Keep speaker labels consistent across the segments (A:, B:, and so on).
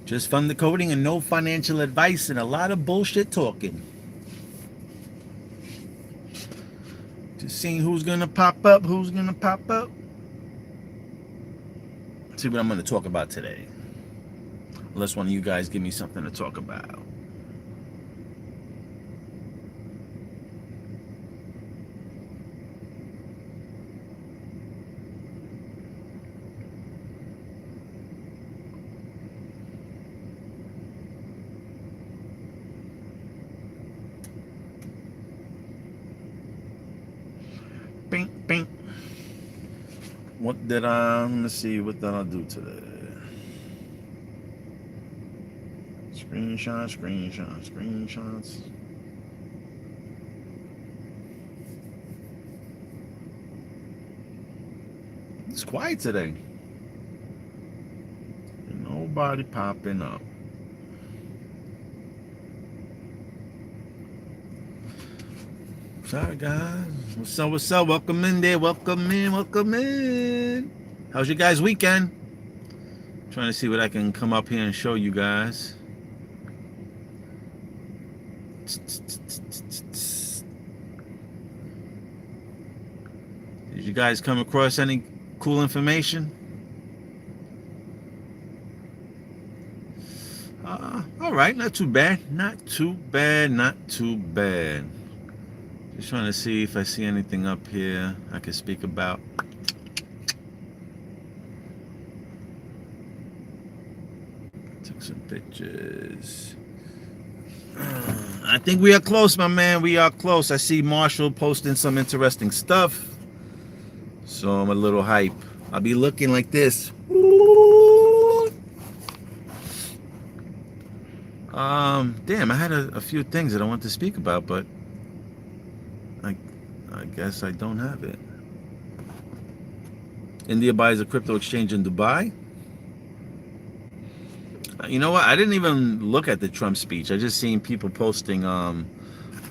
A: Just fun decoding and no financial advice and a lot of bullshit talking. Just seeing who's gonna pop up, who's gonna pop up. Let's see what I'm gonna talk about today. Unless one of you guys give me something to talk about. Bing, bing. What did let me see, what did I do today? Screenshots. It's quiet today. Nobody popping up. Sorry, guys. What's up? Welcome in there. Welcome in. How's your guys' weekend? Trying to see what I can come up here and show you guys. Did you guys come across any cool information? All right, not too bad. Just trying to see if I see anything up here I can speak about. Took some pictures. I think we are close, my man. We are close. I see Marshall posting some interesting stuff. So I'm a little hype. I'll be looking like this. Damn, I had a few things that I want to speak about, but I guess I don't have it. India buys a crypto exchange in Dubai. You know what? I didn't even look at the Trump speech. I just seen people posting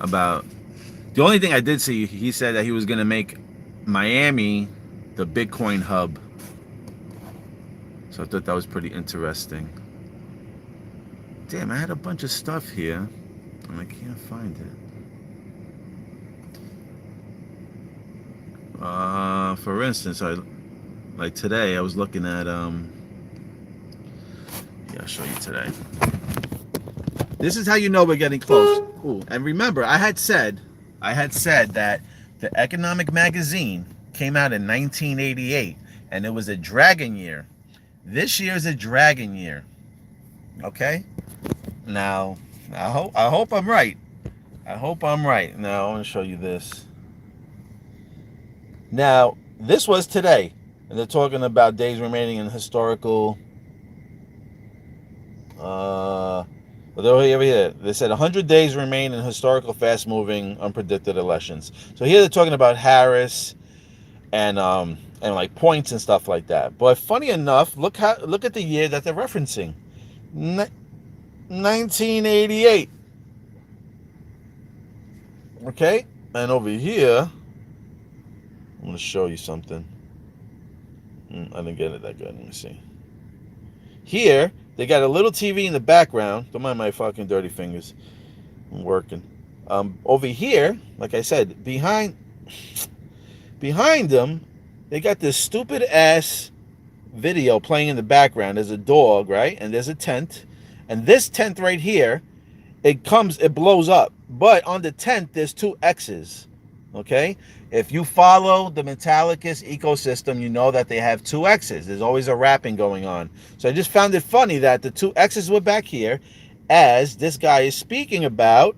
A: about. The only thing I did see, he said that he was going to make Miami the Bitcoin hub. So I thought that was pretty interesting. Damn, I had a bunch of stuff here, and I can't find it. For instance, like today, I was looking at yeah, I'll show you today. This is how you know we're getting close. Ooh, and remember, I had said that the Economic magazine came out in 1988, and it was a dragon year. This year is a dragon year. Okay. Now, I hope I'm right. Now, I want to show you this. Now, this was today, and they're talking about days remaining in historical. Over here, they said 100 days remain in historical, fast-moving, unpredicted elections. So here they're talking about Harris and like points and stuff like that. But funny enough, look at the year that they're referencing, 1988. Okay, and over here, I'm going to show you something. I didn't get it that good. Let me see. Here, they got a little TV in the background. Don't mind my fucking dirty fingers. I'm working. Over here, like I said, behind them, they got this stupid ass video playing in the background. There's a dog, right? And there's a tent. And this tent right here, it blows up. But on the tent, there's two X's. Okay? If you follow the Metallicus ecosystem, you know that they have two X's. There's always a wrapping going on. So I just found it funny that the two X's were back here as this guy is speaking about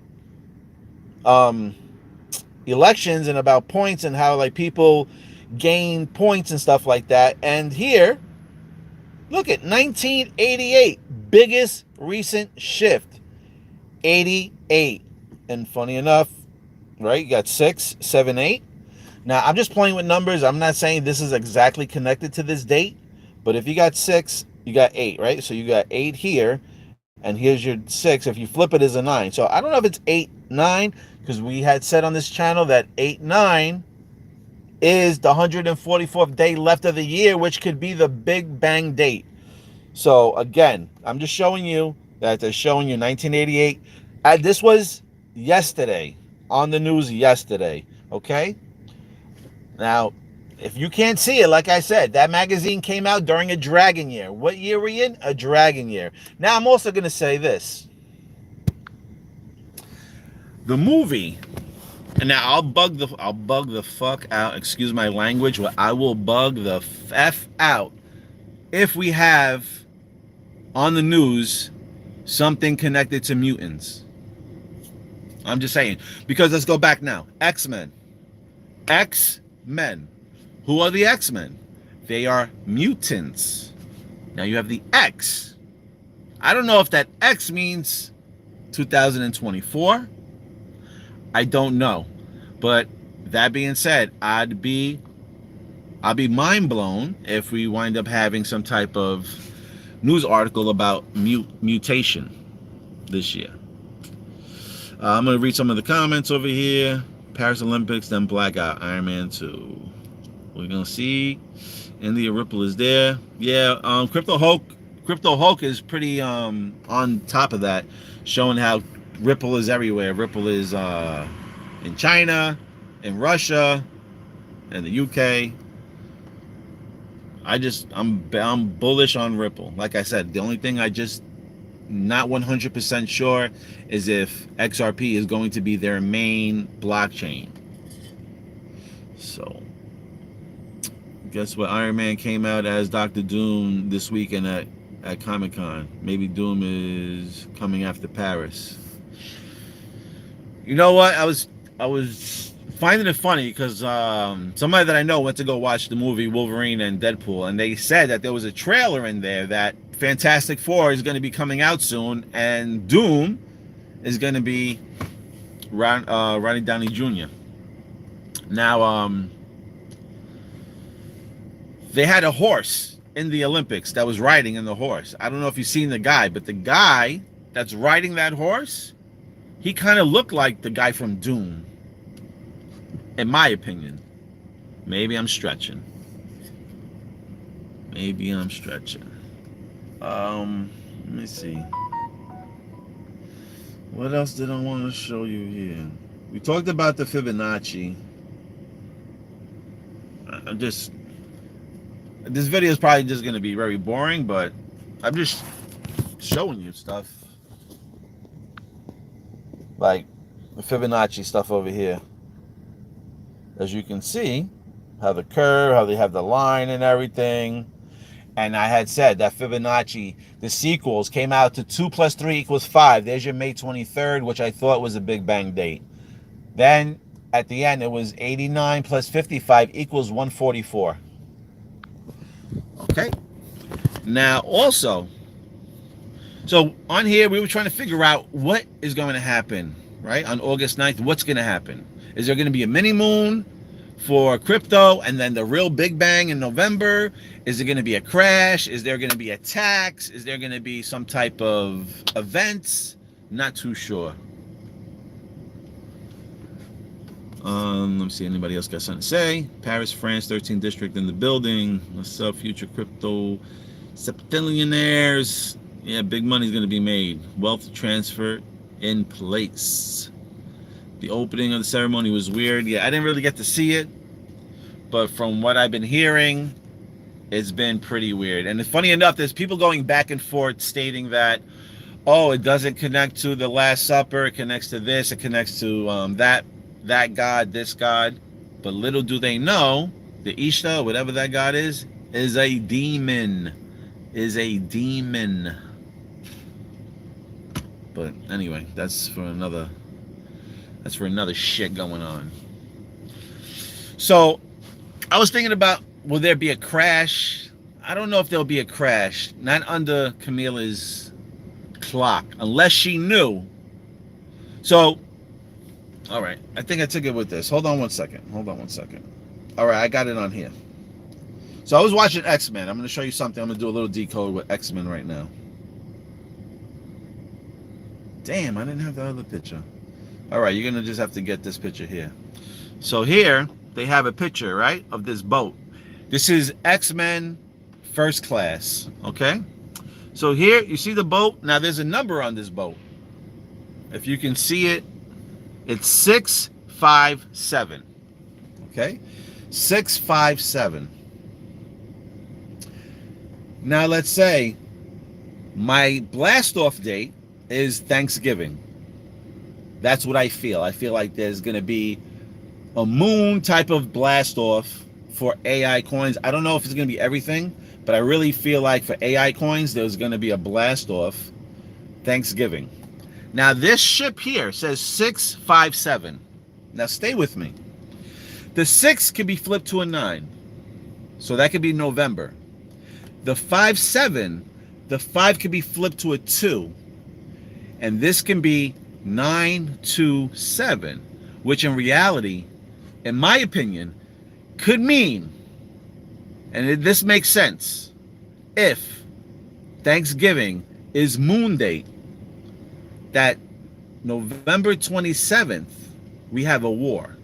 A: elections and about points and how like people gain points and stuff like that. And here, look at 1988, biggest recent shift, 88. And funny enough, right, you got 6, 7, 8. Now, I'm just playing with numbers. I'm not saying this is exactly connected to this date, but if you got 6, you got 8, right? So you got 8 here, and here's your 6. If you flip it, is a 9. So I don't know if it's 8, 9, because we had said on this channel that 8, 9 is the 144th day left of the year, which could be the Big Bang date. So again, I'm just showing you that they're showing you 1988. This was yesterday, on the news yesterday. Okay. Now, if you can't see it, like I said, that magazine came out during a dragon year. What year are we in? A dragon year. Now, I'm also going to say this. The movie, and now I'll bug the fuck out. Excuse my language, but I will bug the f out if we have on the news something connected to mutants. I'm just saying, because let's go back now. X-Men. X-Men. Who are the X-Men? They are mutants. Now you have the X. I don't know if that X means 2024. I don't know. But that being said, I'll be mind blown if we wind up having some type of news article about mutation this year. I'm going to read some of the comments over here. Paris Olympics, then blackout. Iron Man 2. We're going to see. India Ripple is there. Yeah, Crypto Hulk is pretty on top of that, showing how Ripple is everywhere. Ripple is in China, in Russia, and the UK. I'm bullish on Ripple. Like I said, the only thing I just not 100% sure is if XRP is going to be their main blockchain. So, guess what? Iron Man came out as Dr. Doom this weekend at Comic-Con. Maybe Doom is coming after Paris. You know what? I was finding it funny because somebody that I know went to go watch the movie Wolverine and Deadpool, and they said that there was a trailer in there that Fantastic Four is going to be coming out soon, and Doom is going to be Ronnie Downey Jr. Now, they had a horse in the Olympics that was riding in the horse. I don't know if you've seen the guy, but the guy that's riding that horse, he kind of looked like the guy from Doom, in my opinion. Maybe I'm stretching. Let me see. What else did I want to show you here? We talked about the Fibonacci. This video is probably just going to be very boring, but I'm just showing you stuff. Like the Fibonacci stuff over here. As you can see, how the curve, how they have the line and everything. And I had said that Fibonacci, the sequels came out to 2 plus 3 equals 5. There's your May 23rd, which I thought was a Big Bang date. Then at the end, it was 89 plus 55 equals 144. Okay. Now also, so on here, we were trying to figure out what is going to happen, right? On August 9th, what's going to happen? Is there going to be a mini moon for crypto and then the real Big Bang in November? Is it going to be a crash? Is there going to be a tax? Is there going to be some type of events? Not too sure. Let me see, anybody else got something to say? Paris, France, 13th district in the building. What's up, future crypto septillionaires? Yeah, big money's going to be made. Wealth transfer in place. The opening of the ceremony was weird. Yeah, I didn't really get to see it, but from what I've been hearing, it's been pretty weird. And it's funny enough, there's people going back and forth stating that, oh, it doesn't connect to the Last Supper, it connects to this, it connects to that god, this god. But little do they know, the Ishta, whatever that god is a demon. But anyway, that's for another shit going on. So I was thinking about, will there be a crash? I don't know if there'll be a crash. Not under Camila's clock, unless she knew. So, all right. I think I took it with this. Hold on one second. All right, I got it on here. So I was watching X-Men. I'm going to show you something. I'm going to do a little decode with X-Men right now. Damn, I didn't have the other picture. All right, you're going to just have to get this picture here. So here, they have a picture, right, of this boat. This is X-Men First Class, okay? So here, you see the boat? Now there's a number on this boat. If you can see it, it's 657. Okay? 657. Now let's say my blast off date is Thanksgiving. That's what I feel. I feel like there's going to be a moon type of blast off for AI coins. I don't know if it's going to be everything, but I really feel like for AI coins, there's going to be a blast off Thanksgiving. Now this ship here says 657. Now stay with me. The 6 can be flipped to a 9. So that could be November. The 57, the 5 could be flipped to a 2. And this can be 927, which in reality, in my opinion, could mean, and this makes sense, if Thanksgiving is moon date, that November 27th, we have a war,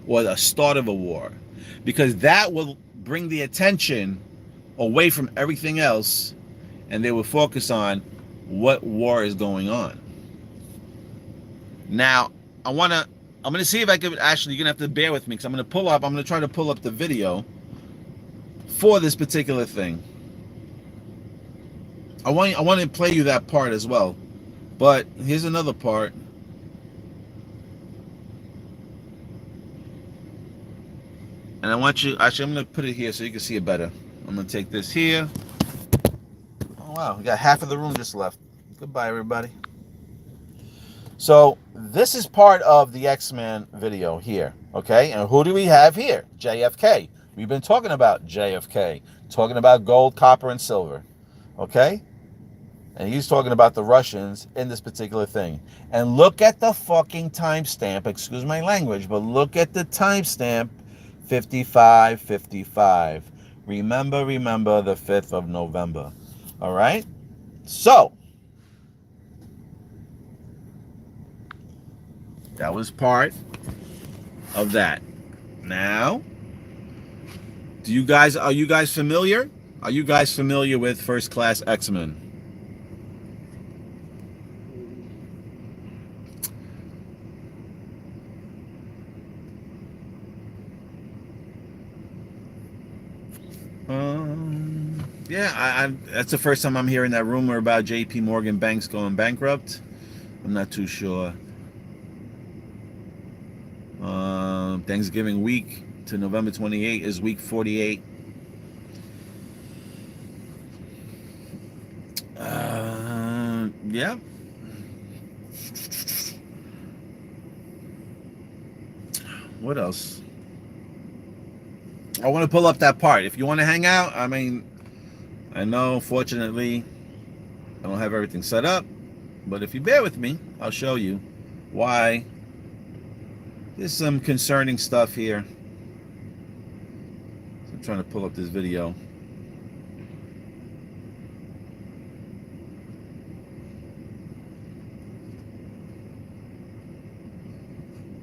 A: or the start of a war, because that will bring the attention away from everything else, and they will focus on what war is going on. Now, I'm gonna see if I can actually, you're gonna have to bear with me, because I'm gonna try to pull up the video for this particular thing. I want to play you that part as well. But here's another part. And I want you, actually, I'm going to put it here so you can see it better. I'm going to take this here. Oh, wow. We got half of the room just left. Goodbye, everybody. So this is part of the X-Men video here. Okay. And who do we have here? JFK. We've been talking about JFK. Talking about gold, copper, and silver. Okay. And he's talking about the Russians in this particular thing. And look at the fucking timestamp. Excuse my language, but look at the timestamp. 5555. Remember the 5th of November. All right? So, that was part of that. Now, are you guys familiar? Are you guys familiar with First Class X-Men? Yeah, that's the first time I'm hearing that rumor about J.P. Morgan banks going bankrupt. I'm not too sure. Thanksgiving week to November 28 is week 48. Yeah. What else? I want to pull up that part. If you want to hang out, I mean, I know, fortunately, I don't have everything set up, but if you bear with me, I'll show you why there's some concerning stuff here. So I'm trying to pull up this video.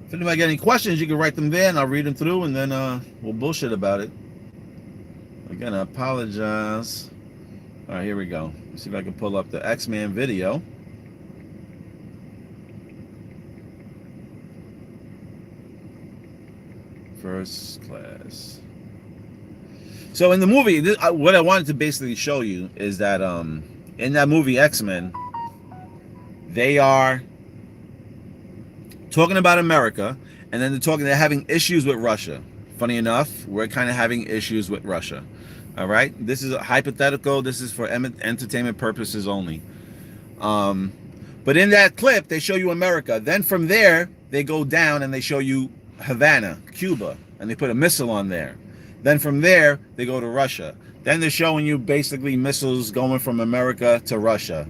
A: If anybody got any questions, you can write them there, and I'll read them through, and then we'll bullshit about it. Again, I apologize. All right, here we go. Let's see if I can pull up the X-Men video. First Class. So in the movie, what I wanted to basically show you is that in that movie X-Men, they are talking about America, and then they're having issues with Russia. Funny enough, we're kind of having issues with Russia. All right, this is a hypothetical. This is for entertainment purposes only. But in that clip, they show you America. Then from there, they go down and they show you Havana, Cuba, and they put a missile on there. Then from there, they go to Russia. Then they're showing you basically missiles going from America to Russia.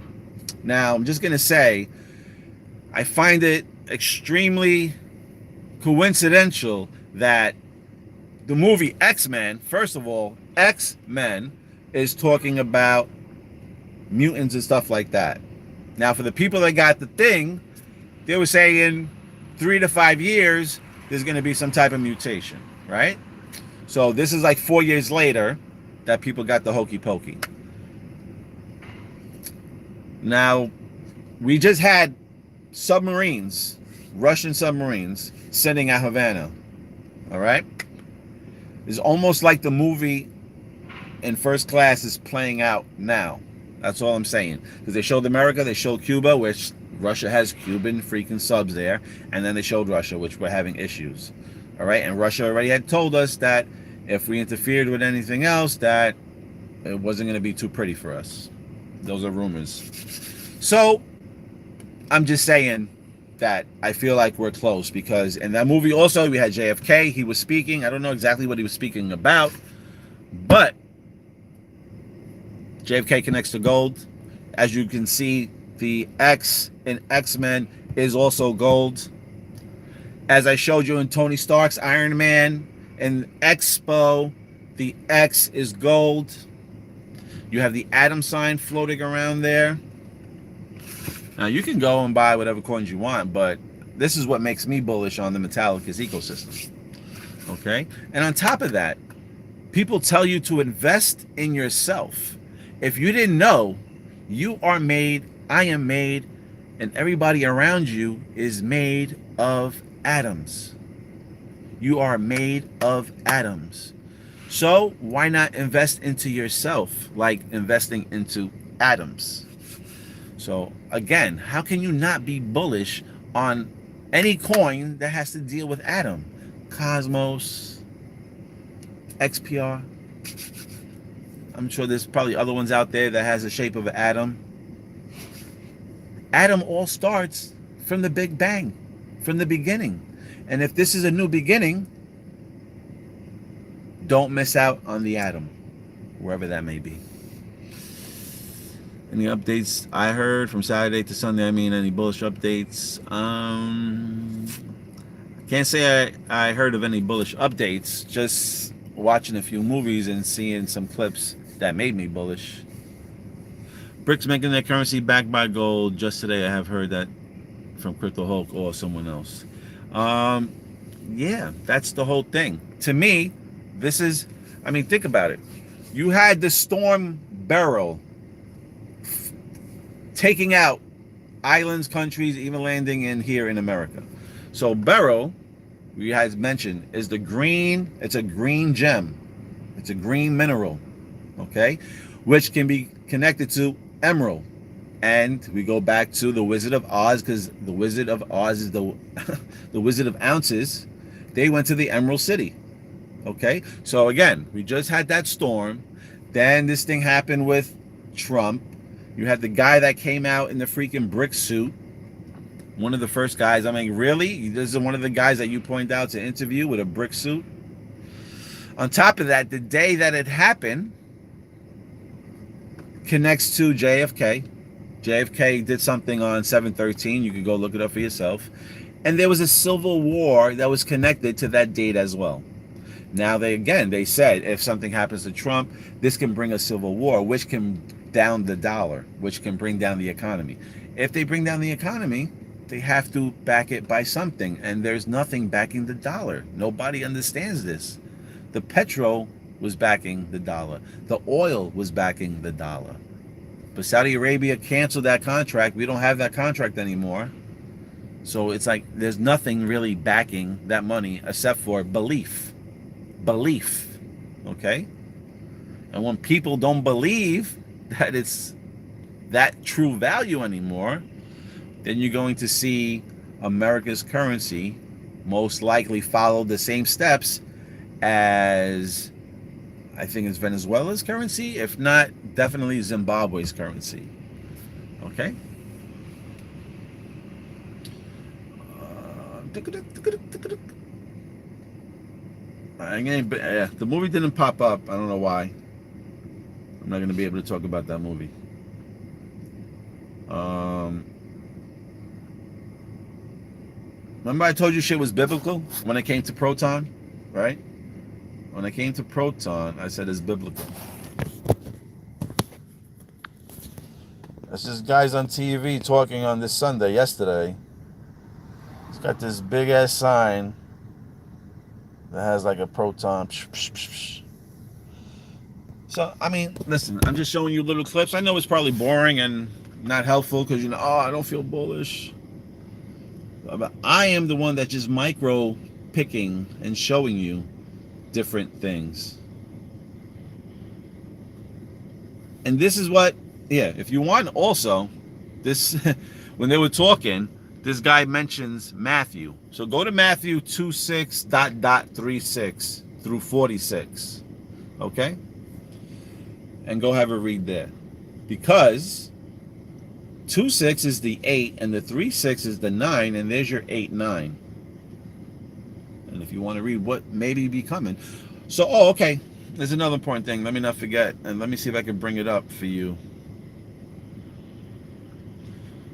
A: Now, I'm just going to say, I find it extremely coincidental that the movie X-Men, first of all, X-Men is talking about mutants and stuff like that. Now, for the people that got the thing, they were saying 3 to 5 years, there's going to be some type of mutation, right? So this is like 4 years later that people got the hokey pokey. Now, we just had submarines, Russian submarines, sitting at Havana. All right? It's almost like the movie in First Class is playing out now. That's all I'm saying. Because they showed America, they showed Cuba, which Russia has Cuban freaking subs there, and then they showed Russia, which we're having issues. All right? And Russia already had told us that if we interfered with anything else, that it wasn't going to be too pretty for us. Those are rumors. So, I'm just saying that I feel like we're close, because in that movie also we had JFK. He was speaking. I don't know exactly what he was speaking about, but JFK connects to gold. As you can see, the X in X-Men is also gold. As I showed you in Tony Stark's Iron Man and Expo, the X is gold. You have the atom sign floating around there. Now, you can go and buy whatever coins you want, but this is what makes me bullish on the Metallicus ecosystem. Okay? And on top of that, people tell you to invest in yourself. If you didn't know, you are made, I am made, and everybody around you is made of atoms. You are made of atoms. So why not invest into yourself like investing into atoms? So again, how can you not be bullish on any coin that has to deal with atom? Cosmos, XPR. I'm sure there's probably other ones out there that has the shape of an atom. Atom all starts from the Big Bang, from the beginning. And if this is a new beginning, don't miss out on the atom, wherever that may be. Any updates I heard from Saturday to Sunday? I mean, any bullish updates? Can't say I heard of any bullish updates. Just watching a few movies and seeing some clips that made me bullish. BRICS making their currency backed by gold. Just today I have heard that from Crypto Hulk or someone else. Yeah, that's the whole thing. To me, this is, I mean, think about it. You had the storm barrel taking out islands, countries, even landing in here in America. So beryl, we had mentioned, is the green, it's a green gem. It's a green mineral, okay? Which can be connected to emerald. And we go back to the Wizard of Oz, because the Wizard of Oz is the the Wizard of Ounces. They went to the Emerald City. Okay? So again, we just had that storm. Then this thing happened with Trump. You had the guy that came out in the freaking brick suit. One of the first guys. I mean, really? This is one of the guys that you point out to interview with a brick suit? On top of that, the day that it happened connects to JFK. JFK did something on 7/13. You can go look it up for yourself. And there was a civil war that was connected to that date as well. Now, they said if something happens to Trump, this can bring a civil war, which can down the dollar, which can bring down the economy. If they bring down the economy, they have to back it by something. And there's nothing backing the dollar. Nobody understands this. The petrol was backing the dollar. The oil was backing the dollar. But Saudi Arabia canceled that contract. We don't have that contract anymore. So it's like there's nothing really backing that money except for belief. Belief. Okay? And when people don't believe that it's that true value anymore, then you're going to see America's currency most likely follow the same steps as, I think it's Venezuela's currency, if not, definitely Zimbabwe's currency. Okay? The movie didn't pop up. I don't know why. I'm not going to be able to talk about that movie. Remember I told you shit was biblical when it came to Proton, right? When I came to Proton, I said it's biblical. That's just guys on TV talking on this Sunday, yesterday. He's got this big ass sign that has like a proton. So, I mean, listen, I'm just showing you little clips. I know it's probably boring and not helpful because oh, I don't feel bullish. But I am the one that's just micro picking and showing you different things. And this is what, yeah, if you want also, this, when they were talking, this guy mentions Matthew. So go to Matthew 26.36 through 46, okay? And go have a read there. Because 2.6 is the 8, and the 3.6 is the 9, and there's your 8.9. And if you want to read what maybe be coming. So, oh, okay. There's another important thing. Let me not forget. And let me see if I can bring it up for you.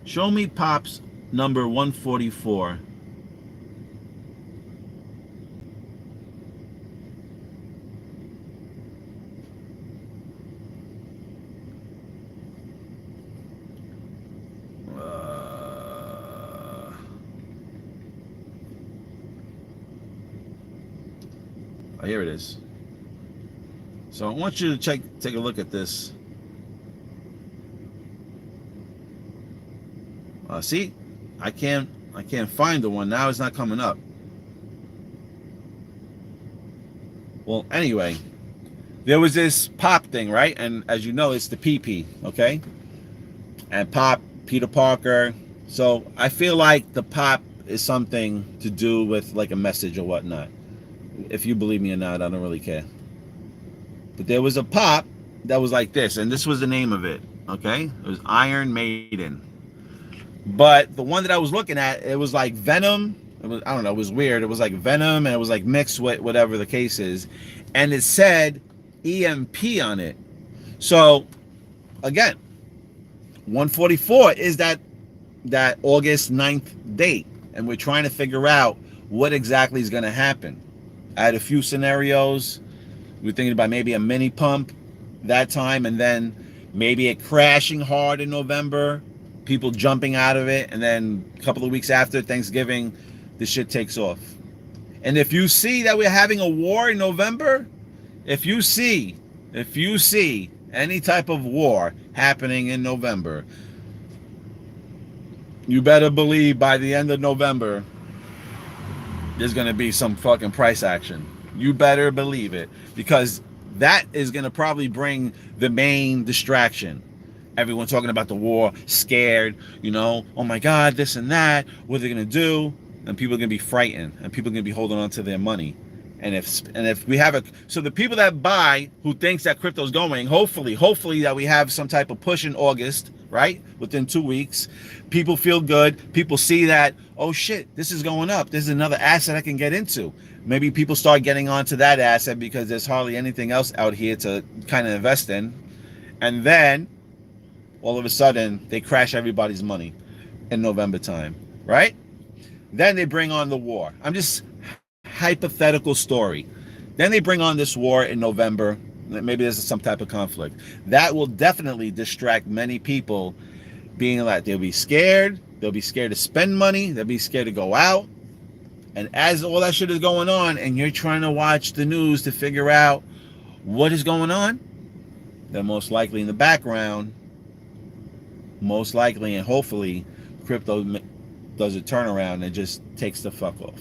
A: Show me Pop's number 144. Oh, here it is. So I want you to take a look at this. See, I can't find the one now. It's not coming up. Well, anyway, there was this Pop thing, right? And as you know, it's the PP, okay? And Pop, Peter Parker. So I feel like the Pop is something to do with like a message or whatnot. If you believe me or not, I don't really care. But there was a Pop that was like this, and this was the name of it, okay? It was Iron Maiden. But the one that I was looking at, it was like Venom. It was, I don't know, it was weird. It was like Venom, and it was like mixed with whatever the case is. And it said EMP on it. So, again, 144 is that August 9th date. And we're trying to figure out what exactly is going to happen. I had a few scenarios. We're thinking about maybe a mini pump that time, and then maybe it crashing hard in November, people jumping out of it, and then a couple of weeks after Thanksgiving, the shit takes off. And if you see that we're having a war in November, if you see any type of war happening in November, you better believe by the end of November, there's going to be some fucking price action. You better believe it, because that is going to probably bring the main distraction. Everyone talking about the war, scared, oh my God, this and that, what are they going to do? And people are going to be frightened, and people are going to be holding on to their money. And if we have so the people that buy, who thinks that crypto's going, hopefully that we have some type of push in August, right? Within 2 weeks, people feel good. People see that, oh shit, this is going up. This is another asset I can get into. Maybe people start getting onto that asset because there's hardly anything else out here to kind of invest in. And then all of a sudden they crash everybody's money in November time, right? Then they bring on the war. I'm just hypothetical story. Then they bring on this war in November. Maybe there's some type of conflict. That will definitely distract many people, being like they'll be scared. They'll be scared to spend money. They'll be scared to go out. And as all that shit is going on, and you're trying to watch the news to figure out what is going on, then most likely in the background, most likely and hopefully, crypto does a turnaround and just takes the fuck off.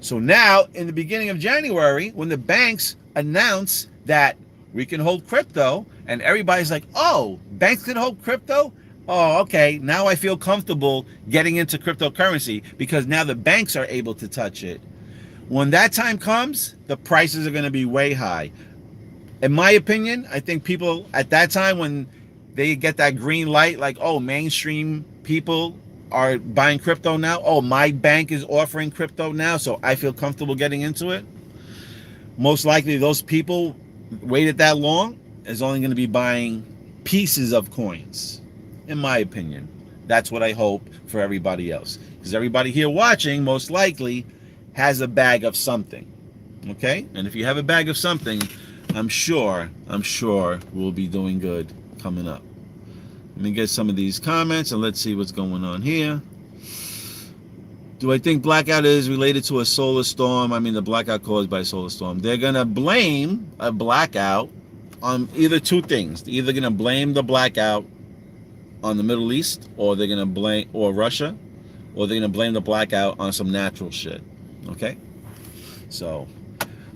A: So now, in the beginning of January, when the banks announce that we can hold crypto, and everybody's like, oh, banks can hold crypto? Oh, okay, now I feel comfortable getting into cryptocurrency because now the banks are able to touch it. When that time comes, the prices are going to be way high. In my opinion, I think people at that time, when they get that green light, like, oh, mainstream people are buying crypto now. Oh, my bank is offering crypto now, so I feel comfortable getting into it. Most likely those people waited that long is only going to be buying pieces of coins, in my opinion. That's what I hope for everybody else. Because everybody here watching most likely has a bag of something. Okay? And if you have a bag of something, I'm sure we'll be doing good coming up. Let me get some of these comments and let's see what's going on here. Do I think blackout is related to a solar storm? I mean, the blackout caused by a solar storm. They're going to blame a blackout on either two things. They're either going to blame the blackout on the Middle East, or they're gonna blame or Russia, or they're gonna blame the blackout on some natural shit. Okay, so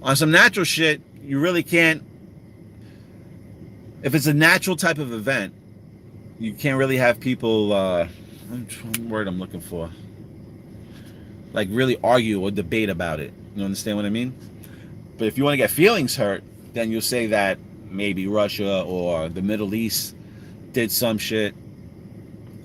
A: on some natural shit, you really can't. If it's a natural type of event, you can't really have people. What's the word I'm looking for? Like really argue or debate about it. You understand what I mean? But if you want to get feelings hurt, then you'll say that maybe Russia or the Middle East did some shit,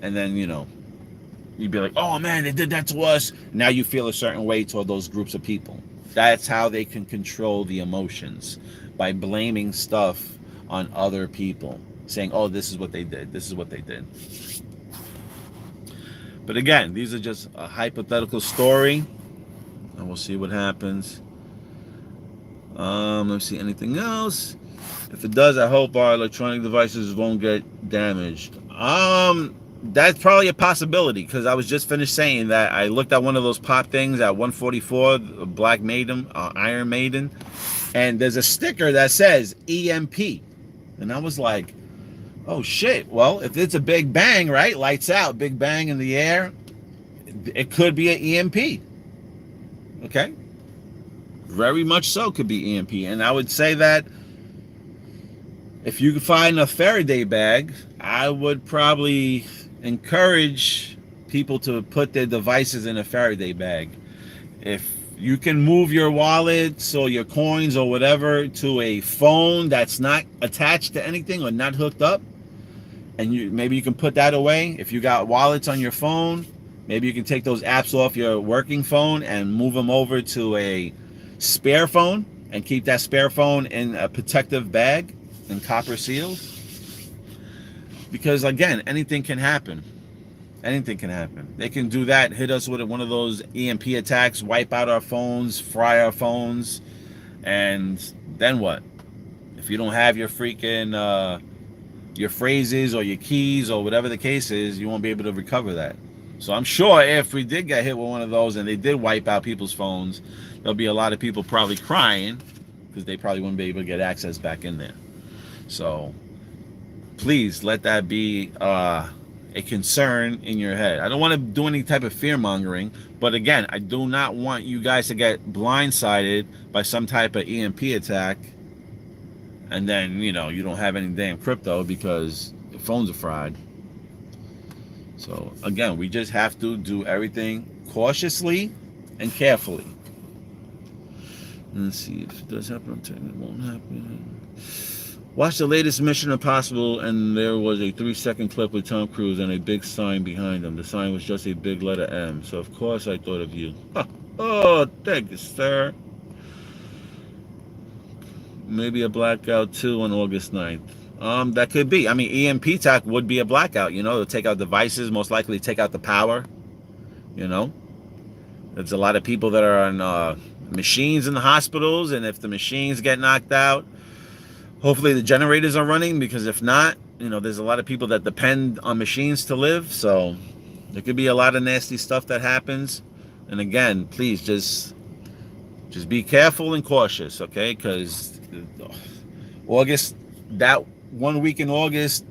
A: and then you'd be like, oh man, they did that to us. Now you feel a certain way toward those groups of people. That's how they can control the emotions, by blaming stuff on other people, saying, oh, this is what they did, this is what they did. But again, these are just a hypothetical story, and we'll see what happens. Let's see, anything else? If it does, I hope our electronic devices won't get damaged. That's probably a possibility, because I was just finished saying that I looked at one of those pop things at 144, Black Maiden, Iron Maiden, and there's a sticker that says EMP, and I was like, oh shit, well, if it's a big bang, right, lights out, big bang in the air, it could be an EMP. Okay, very much so could be EMP. And I would say that if you could find a Faraday bag, I would probably encourage people to put their devices in a Faraday bag. If you can move your wallets or your coins or whatever to a phone that's not attached to anything or not hooked up, and maybe you can put that away. If you got wallets on your phone, maybe you can take those apps off your working phone and move them over to a spare phone and keep that spare phone in a protective bag and copper sealed. Because again, anything can happen. Anything can happen. They can do that, hit us with one of those EMP attacks, wipe out our phones, fry our phones, and then what? If you don't have your freaking your phrases or your keys or whatever the case is, you won't be able to recover that. So I'm sure if we did get hit with one of those and they did wipe out people's phones, there'll be a lot of people probably crying because they probably wouldn't be able to get access back in there. So please let that be a concern in your head. I don't want to do any type of fear mongering, but again, I do not want you guys to get blindsided by some type of EMP attack, and then you don't have any damn crypto because your phones are fried. So again, we just have to do everything cautiously and carefully. Let's see if it does happen. I'm telling you, it won't happen. Watch the latest Mission Impossible, and there was a 3-second clip with Tom Cruise and a big sign behind him. The sign was just a big letter M. So of course I thought of you. Oh, thank you, sir. Maybe a blackout too on August 9th. That could be. I mean, EMP attack would be a blackout. They'll take out devices, most likely take out the power. There's a lot of people that are on machines in the hospitals, and if the machines get knocked out, hopefully the generators are running, because if not, there's a lot of people that depend on machines to live. So there could be a lot of nasty stuff that happens. And again, please just be careful and cautious, okay? Because August, that 1 week in August,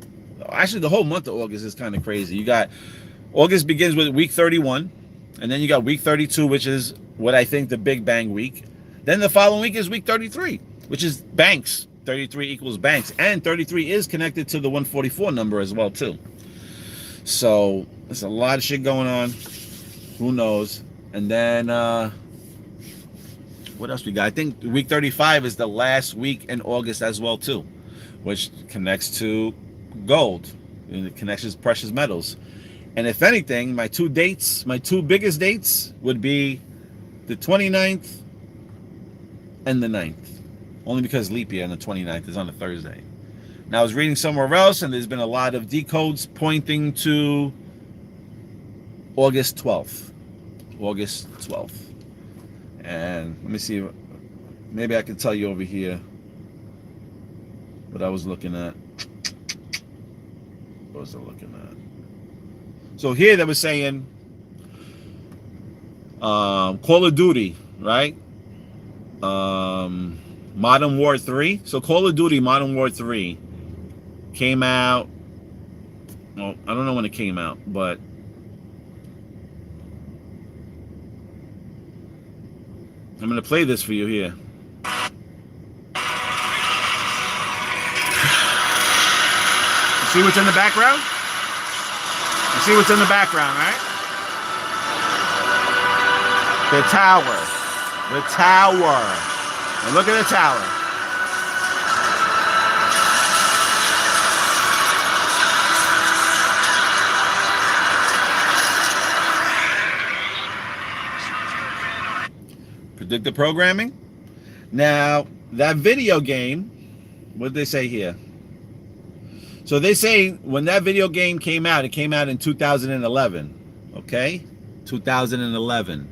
A: actually the whole month of August is kind of crazy. You got August begins with week 31, and then you got week 32, which is what I think the Big Bang week. Then the following week is week 33, which is banks. 33 equals banks, and 33 is connected to the 144 number as well too. So there's a lot of shit going on. Who knows? And then what else we got? I think week 35 is the last week in August as well too, which connects to gold, and it connects to precious metals. And if anything, my two biggest dates would be the 29th and the 9th. Only because leap year on the 29th is on a Thursday. Now, I was reading somewhere else, and there's been a lot of decodes pointing to August 12th. August 12th. And let me see. Maybe I can tell you over here what I was looking at. What was I looking at? So here they were saying Call of Duty, right? Modern War 3. So Call of Duty Modern War 3 came out Well, I don't know when it came out, but I'm going to play this for you here. You see what's in the background? You see what's in the background, right? The tower. The tower. And look at the tower. Predictive programming. Now, that video game, what did they say here? So they say when that video game came out, it came out in 2011. Okay? 2011.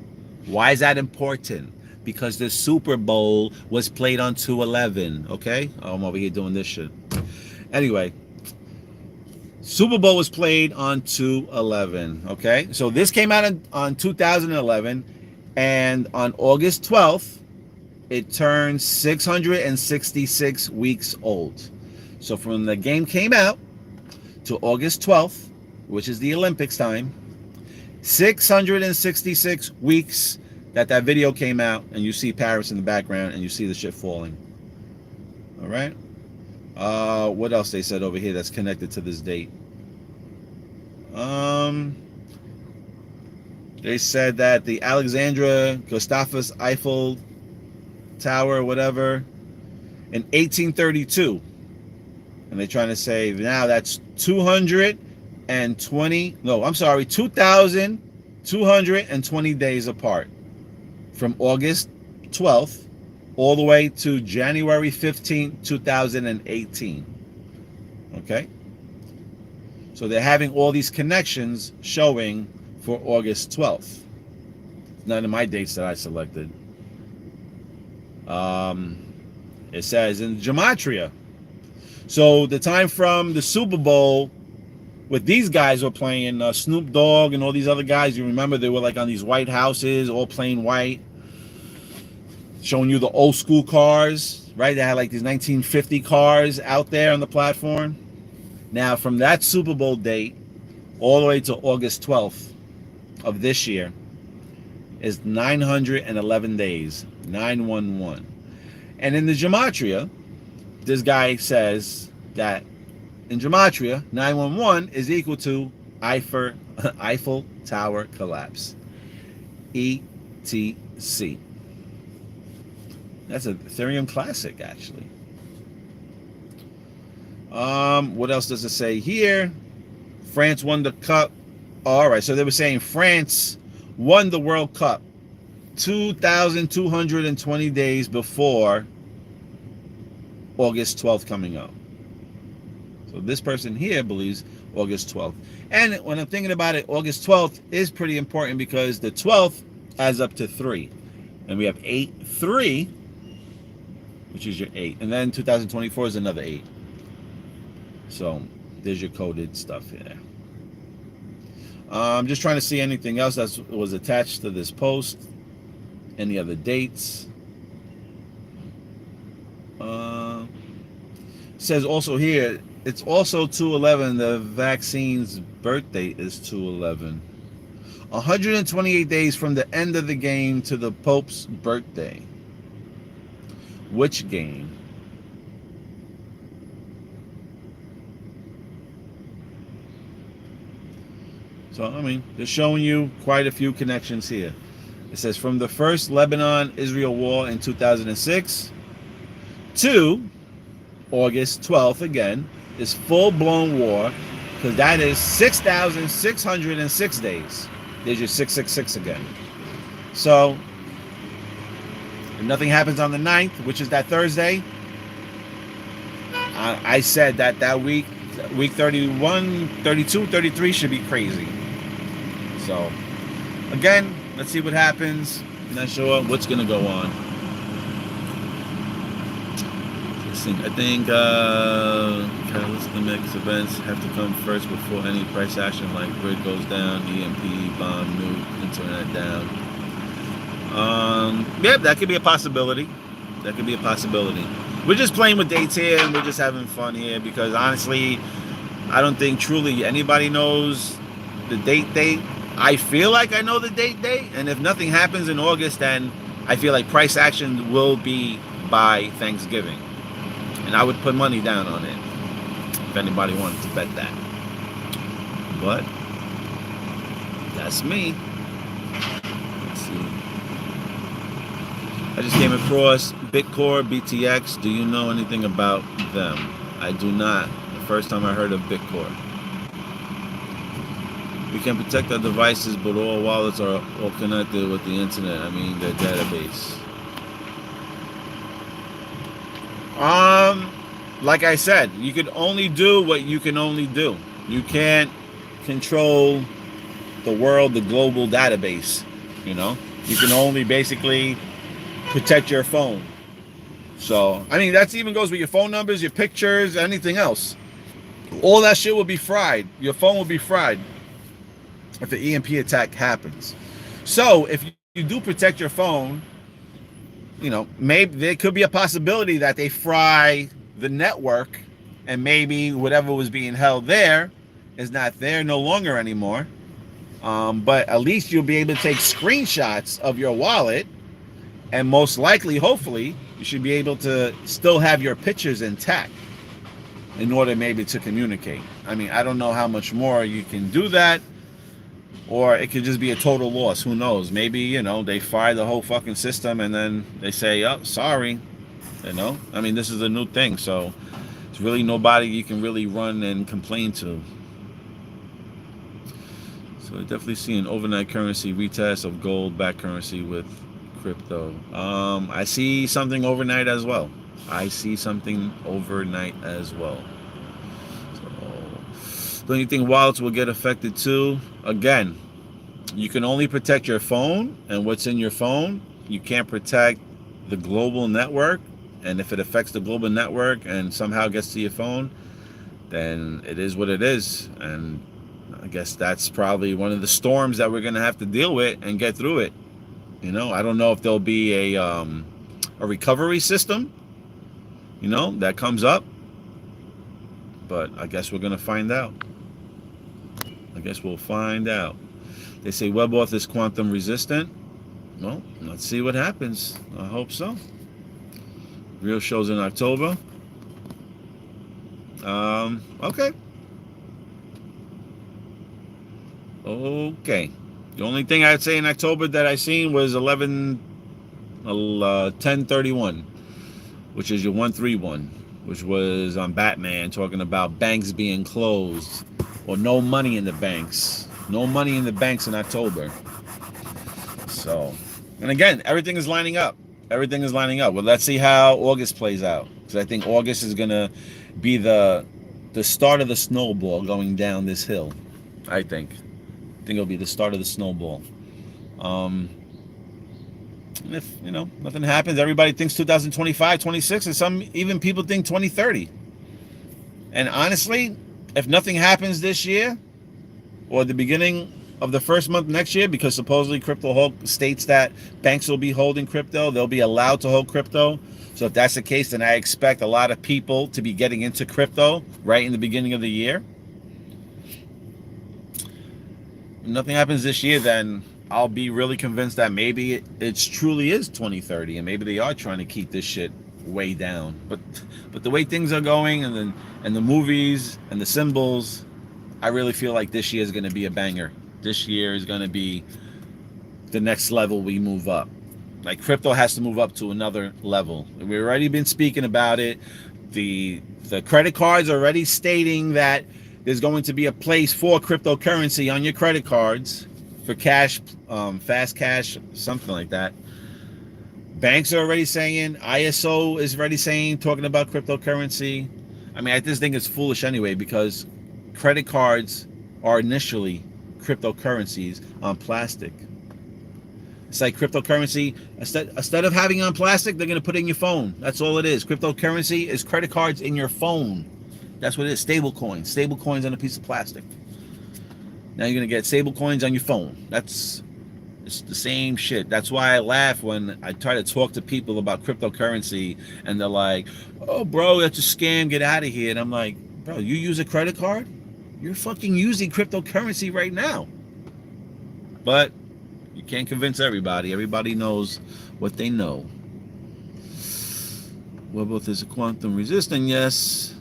A: Why is that important? Because the Super Bowl was played on 2/11. Okay? Oh, I'm over here doing this shit. Anyway, Super Bowl was played on 2/11. Okay? So this came out on 2011, and on August 12th, it turned 666 weeks old. So from the game came out to August 12th, which is the Olympics time, 666 weeks that video came out, and you see Paris in the background, and you see the shit falling. All right? What else they said over here that's connected to this date? They said that the Alexandra Gustavus Eiffel Tower or whatever in 1832. And they're trying to say now that's 2,220 days apart from August 12th all the way to January 15th, 2018. Okay? So they're having all these connections showing for August 12th. None of my dates that I selected. It says in Gematria. So the time from the Super Bowl with these guys were playing Snoop Dogg and all these other guys. You remember they were like on these white houses, all plain white, showing you the old school cars, right? They had like these 1950 cars out there on the platform. Now from that Super Bowl date all the way to August 12th of this year is 911 days, 911. And in the Gematria, this guy says that in Gematria, 911 is equal to Eiffel Tower collapse. ETC. That's a Ethereum classic, actually. What else does it say here? France won the cup. All right, so they were saying France won the World Cup 2,220 days before August 12th coming up. So this person here believes August 12th. And when I'm thinking about it, August 12th is pretty important because the 12th adds up to 3. And we have 8, 3, which is your 8. And then 2024 is another 8. So there's your coded stuff here. I'm just trying to see anything else that was attached to this post. Any other dates? Says also here, it's also 2/11. The vaccine's birthday is 2/11. 128 days from the end of the game to the Pope's birthday. Which game? So, I mean, they're showing you quite a few connections here. It says from the first Lebanon-Israel war in 2006 to August 12th again is full-blown war, because that is 6,606 days. There's your 666 again. So if nothing happens on the 9th, which is that Thursday, I said that week 31, 32, 33 should be crazy. So again, let's see what happens. I'm not sure what's going to go on. I think catalyst mix events have to come first before any price action, like grid goes down, EMP, bomb, nuke, internet down. Yeah, that could be a possibility. That could be a possibility. We're just playing with dates here, and we're just having fun here because honestly, I don't think truly anybody knows the date. I feel like I know the date, and if nothing happens in August, then I feel like price action will be by Thanksgiving. And I would put money down on it if anybody wanted to bet that. But that's me. Let's see. I just came across Bitcore, BTX. Do you know anything about them? I do not. The first time I heard of Bitcore. We can protect our devices, but all wallets are all connected with the internet. I mean, their database. Like I said, you can only do what you can only do. You can't control the world, the global database. You know, you can only basically protect your phone. So, I mean, that even goes with your phone numbers, your pictures, anything else. All that shit will be fried. Your phone will be fried if the EMP attack happens. So, if you do protect your phone, you know, maybe there could be a possibility that they fry the network and maybe whatever was being held there is not there no longer anymore. But at least you'll be able to take screenshots of your wallet, and most likely, hopefully, you should be able to still have your pictures intact in order maybe to communicate. I mean, I don't know how much more you can do that, or it could just be a total loss. Who knows? Maybe, you know, they fire the whole fucking system and then they say, oh, sorry. You know, I mean, this is a new thing, so it's really nobody you can really run and complain to. So I definitely see an overnight currency retest of gold-backed currency with crypto. I see something overnight as well. So, don't you think wallets will get affected too? Again, you can only protect your phone and what's in your phone. You can't protect the global network. And if it affects the global network and somehow gets to your phone, then it is what it is. And I guess that's probably one of the storms that we're going to have to deal with and get through it. You know, I don't know if there'll be a recovery system, you know, that comes up. But I guess we're going to find out. I guess we'll find out. They say WebAuth is quantum resistant. Well, let's see what happens. I hope so. Real shows in October. Okay. Okay. The only thing I'd say in October that I seen was 1031, which is your 131, which was on Batman talking about banks being closed or no money in the banks. No money in the banks in October. So, and again, everything is lining up. Everything is lining up. Well, let's see how August plays out. Because I think August is going to be the start of the snowball going down this hill. I think it'll be the start of the snowball. And if, you know, nothing happens, everybody thinks 2025, 26, and some even people think 2030. And honestly, if nothing happens this year or the beginning of the first month next year, because supposedly crypto states that banks will be holding crypto, they'll be allowed to hold crypto. So if that's the case, then I expect a lot of people to be getting into crypto right in the beginning of the year. If nothing happens this year, then I'll be really convinced that maybe it truly is 2030, and maybe they are trying to keep this shit way down. But the way things are going, and the movies and the symbols, I really feel like this year is going to be a banger. This year is going to be the next level we move up. Like, crypto has to move up to another level. We've already been speaking about it. The credit cards are already stating that there's going to be a place for cryptocurrency on your credit cards for cash, fast cash, something like that. Banks are already saying, ISO is already saying, talking about cryptocurrency. I mean, I just think it's foolish anyway, because credit cards are initially cryptocurrencies on plastic. It's like cryptocurrency, instead of having it on plastic, they're going to put it in your phone. That's all it is. Cryptocurrency is credit cards in your phone. That's what it is. Stable coins on a piece of plastic. Now you're going to get stable coins on your phone. It's the same shit. That's why I laugh when I try to talk to people about cryptocurrency and they're like, oh, bro, that's a scam. Get out of here. And I'm like, Bro, you use a credit card? You're fucking using cryptocurrency right now. But you can't convince everybody. Everybody knows what they know. Webworth is a quantum resistant, yes.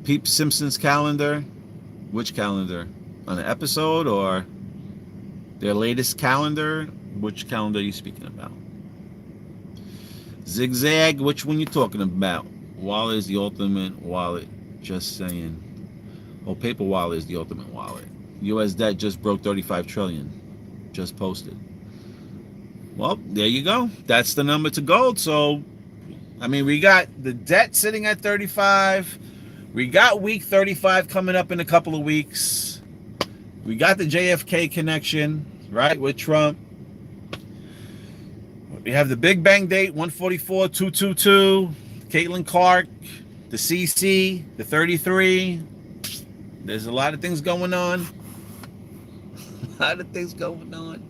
A: Peep Simpsons calendar. Which calendar? On an episode or their latest calendar? Which calendar are you speaking about? Zigzag, which one you talking about? Wallet is the ultimate wallet. Just saying. Oh, paper wallet is the ultimate wallet. U.S. debt just broke 35 trillion. Just posted. Well, there you go. That's the number to gold. So, I mean, we got the debt sitting at 35. We got week 35 coming up in a couple of weeks. We got the JFK connection, right, with Trump. We have the Big Bang date, 144-222. Caitlin Clark, the CC, the 33. There's a lot of things going on. A lot of things going on.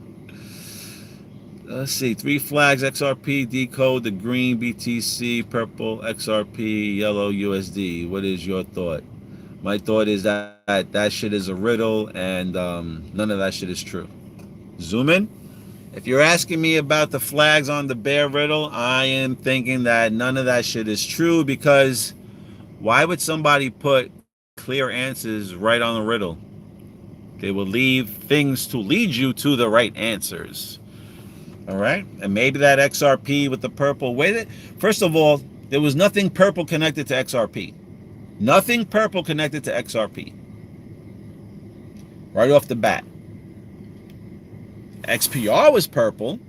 A: Let's see. 3 flags, XRP, decode, the green, BTC, purple, XRP, yellow, USD. What is your thought? My thought is that shit is a riddle and none of that shit is true. Zoom in. If you're asking me about the flags on the bear riddle, I am thinking that none of that shit is true, because why would somebody put clear answers right on the riddle? They will leave things to lead you to the right answers. All right? And maybe that XRP with the purple. First of all, there was nothing purple connected to XRP. Nothing purple connected to XRP. Right off the bat. XPR was purple.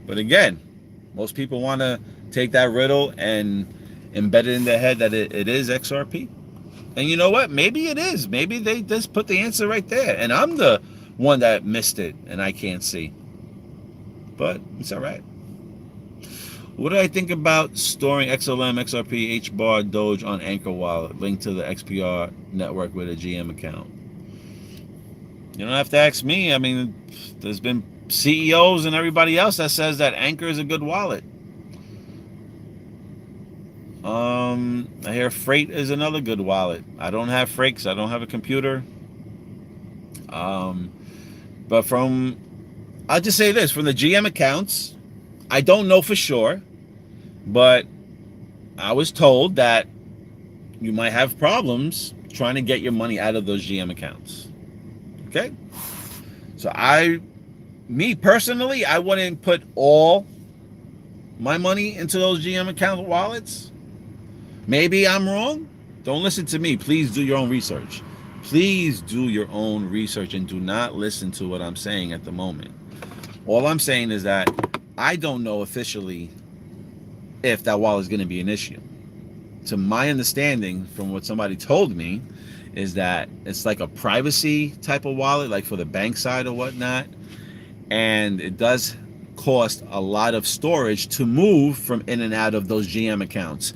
A: But again, most people want to take that riddle and embed it in their head that it is XRP. And you know what? Maybe it is. Maybe they just put the answer right there. And I'm the one that missed it and I can't see. But it's all right. What do I think about storing XLM, XRP, HBAR, Doge on Anchor Wallet, linked to the XPR network with a GM account? You don't have to ask me. I mean, there's been CEOs and everybody else that says that Anchor is a good wallet. I hear Freight is another good wallet. I don't have Freight because I don't have a computer. But I'll just say this, from the GM accounts, I don't know for sure, but I was told that you might have problems trying to get your money out of those GM accounts. Okay? So me personally, I wouldn't put all my money into those GM account wallets. Maybe I'm wrong. Don't listen to me. Please do your own research. Please do your own research and do not listen to what I'm saying at the moment. All I'm saying is that I don't know officially if that wallet is going to be an issue. To my understanding, from what somebody told me, is that it's like a privacy type of wallet, like for the bank side or whatnot. And it does cost a lot of storage to move from in and out of those GM accounts.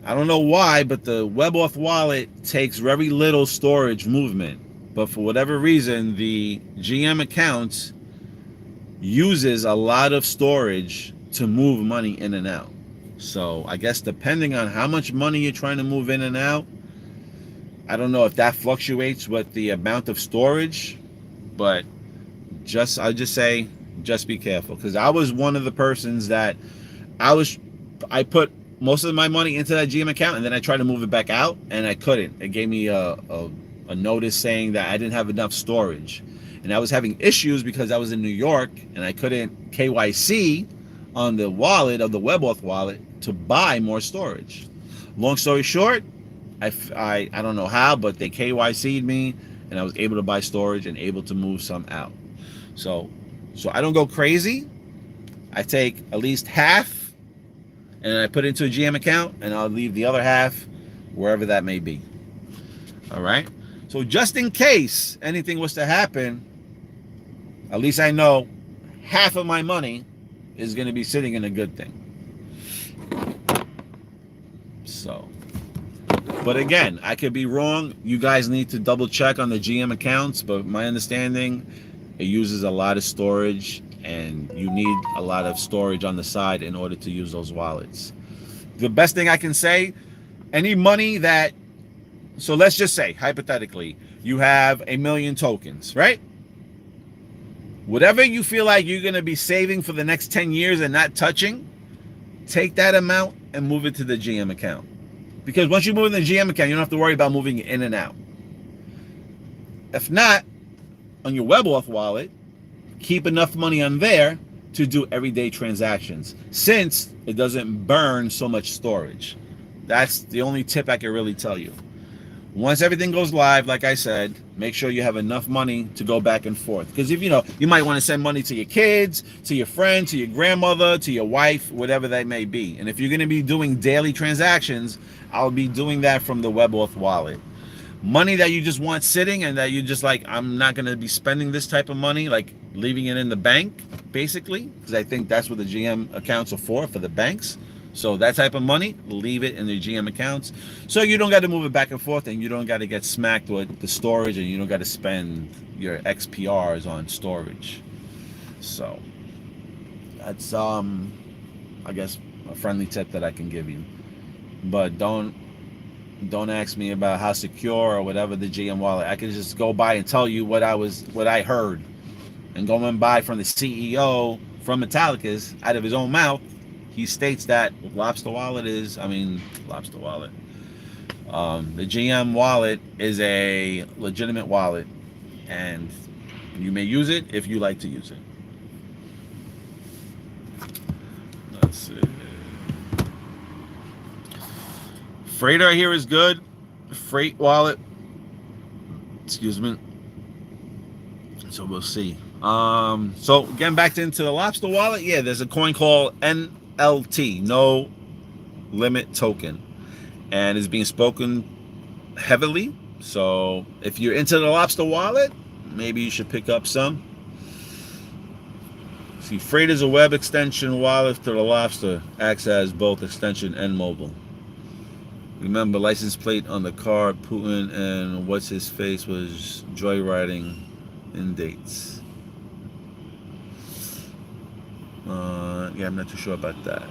A: I don't know why, but the Webworth wallet takes very little storage movement. But for whatever reason, the GM accounts uses a lot of storage to move money in and out. So I guess depending on how much money you're trying to move in and out, I don't know if that fluctuates with the amount of storage, but I'll just say, just be careful. Because I was one of the persons that I put most of my money into that GM account and then I tried to move it back out and I couldn't. It gave me a notice saying that I didn't have enough storage. And I was having issues because I was in New York and I couldn't KYC on the wallet of the Webworth wallet to buy more storage. Long story short, I don't know how, but they KYC'd me and I was able to buy storage and able to move some out. So I don't go crazy. I take at least half and I put it into a GM account and I'll leave the other half wherever that may be. All right. So just in case anything was to happen, at least I know half of my money is going to be sitting in a good thing. So, but again, I could be wrong. You guys need to double check on the GM accounts, but my understanding, it uses a lot of storage and you need a lot of storage on the side in order to use those wallets. The best thing I can say, Any money that, so let's just say, hypothetically, you have 1,000,000 tokens, right? Whatever you feel like you're going to be saving for the next 10 years and not touching, take that amount and move it to the GM account. Because once you move in the GM account, you don't have to worry about moving it in and out. If not, on your WebOff wallet, keep enough money on there to do everyday transactions, since it doesn't burn so much storage. That's the only tip I can really tell you. Once everything goes live, like I said, make sure you have enough money to go back and forth. Because if you might want to send money to your kids, to your friend, to your grandmother, to your wife, whatever that may be. And if you're going to be doing daily transactions, I'll be doing that from the WebOff wallet. Money that you just want sitting and that you just like, I'm not going to be spending this type of money, like leaving it in the bank, basically, because I think that's what the GM accounts are for the banks. So that type of money, leave it in the GM accounts, so you don't got to move it back and forth, and you don't got to get smacked with the storage, and you don't got to spend your XPRs on storage. So that's I guess a friendly tip that I can give you. But don't ask me about how secure or whatever the GM wallet. I can just go by and tell you what I heard, and go and buy from the CEO from Metallica's out of his own mouth. He states that Lobster Wallet, the GM wallet is a legitimate wallet, and you may use it if you like to use it. Let's see. Freighter here is good. Freight wallet. Excuse me. So we'll see. So getting back into the Lobster wallet, yeah, there's a coin called NLT, no limit token, and it's being spoken heavily. So if you're into the Lobster wallet, maybe you should pick up some. See, Freight is a web extension wallet to the Lobster, acts as both extension and mobile. Remember, license plate on the card, Putin and what's his face was joyriding in dates. Yeah, I'm not too sure about that.